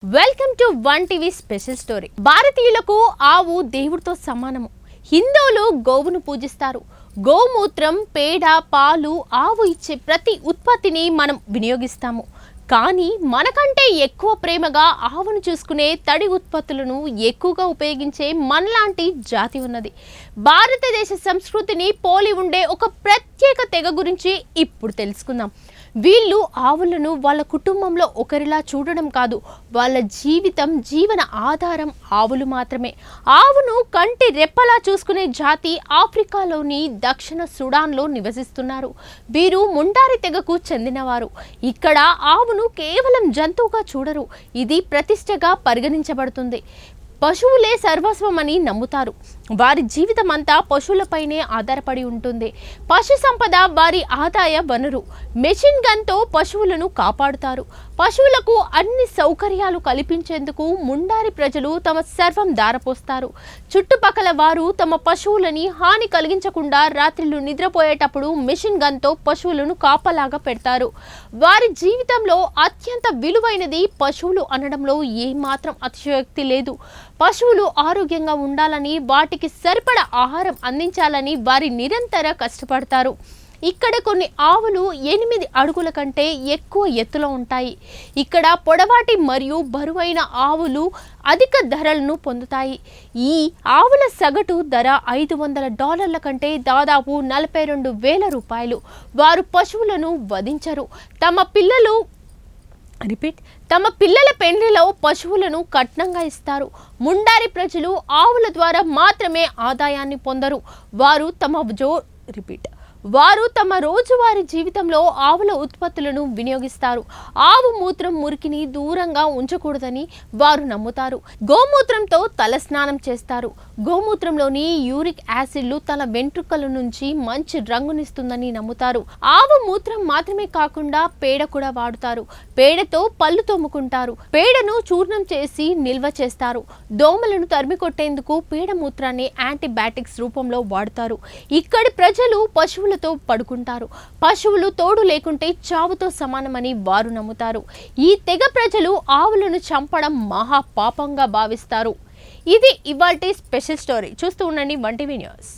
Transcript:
Welcome to one TV special story. భారతీయులకు ఆవు దేవుడితో సమానము. హిందువులు గోవును పూజిస్తారు. గోమూత్రం, పేడ, పాలు, ఆవు ఇచ్చే ప్రతి ఉత్పత్తిని మనం వినియోగిస్తాము. కానీ మనకంటే ఎక్కువ ప్రేమగా ఆవును చూసుకునే తడి ఉత్పత్తులను ఎక్కువగా ఉపయోగించే మనలాంటి జాతి ఉన్నది. భారతదేశ సంస్కృతిని పోలి ఉండే ఒక ప్రత్యేక తెగ గురించి ఇప్పుడు తెలుసుకుందాం. వీళ్ళు ఆవులను వాళ్ళ కుటుంబంలో ఒకరిలా చూడడం కాదు, వాళ్ళ జీవన ఆధారం ఆవులు మాత్రమే. ఆవును కంటి రెప్పలా చూసుకునే జాతి ఆఫ్రికాలోని దక్షిణ సుడాన్లో నివసిస్తున్నారు. వీరు ముండారి తెగకు చెందినవారు. ఇక్కడ ఆవును కేవలం జంతువుగా చూడరు, ఇది ప్రతిష్టగా పరిగణించబడుతుంది. పశువులే సర్వస్వమని నమ్ముతారు. వారి జీవితం అంతా పశువులపైనే ఆధారపడి ఉంటుంది. పశు సంపద వారి ఆదాయ వనరు. మెషిన్ గన్తో పశువులను కాపాడుతారు. పశువులకు అన్ని సౌకర్యాలు కల్పించేందుకు ముండారి ప్రజలు తమ సర్వం దారపోస్తారు. చుట్టుపక్కల వారు తమ పశువులని హాని కలిగించకుండా రాత్రిళ్ళు నిద్రపోయేటప్పుడు మెషిన్ గన్తో పశువులను కాపలాగా పెడతారు. వారి జీవితంలో అత్యంత విలువైనది పశువులు అనడంలో ఏమాత్రం అతిశయోక్తి లేదు. పశువులు ఆరోగ్యంగా ఉండాలని, వాటికి సరిపడ ఆహారం అందించాలని వారి నిరంతర కష్టపడతారు. ఇక్కడ కొన్ని ఆవులు 8 అడుగుల కంటే ఎక్కువ ఎత్తులో ఉంటాయి. ఇక్కడ పొడవాటి మరియు బరువైన ఆవులు అధిక ధరలను పొందుతాయి. ఈ ఆవుల సగటు ధర $500 కంటే దాదాపు 42,000 రూపాయలు. వారు పశువులను వధించరు. తమ పిల్లల పెండ్లిలో పశువులను కట్నంగా ఇస్తారు. ముండారి ప్రజలు ఆవుల ద్వారా మాత్రమే ఆదాయాన్ని పొందరు. వారు తమ రోజువారీ జీవితంలో ఆవుల ఉత్పత్తులను వినియోగిస్తారు. ఆవు మూత్రం మురికిని దూరంగా ఉంచకూడదని వారు నమ్ముతారు. గోమూత్రంతో తల స్నానం చేస్తారు. గోమూత్రంలోని యూరిక్ యాసిడ్లు తన వెంట్రుకల నుంచి మంచి రంగునిస్తుందని నమ్ముతారు. ఆవు మూత్రం మాత్రమే కాకుండా పేడ కూడా వాడుతారు. పేడతో పళ్ళు తోముకుంటారు. పేడను చూర్ణం చేసి నిల్వ చేస్తారు. దోమలను తరిమి కొట్టేందుకు పేడ మూత్రాన్ని యాంటీబయాటిక్స్ రూపంలో వాడుతారు. ఇక్కడి ప్రజలు పశువులతో పడుకుంటారు. పశువులు తోడు లేకుంటే చావుతో సమానమని వారు నమ్ముతారు. ఈ తెగ ప్రజలు ఆవులను చంపడం మహా పాపంగా భావిస్తారు. ఇది ఇవాల్టి స్పెషల్ స్టోరీ. చూస్తూ ఉండండి వన్ టీవీ న్యూస్.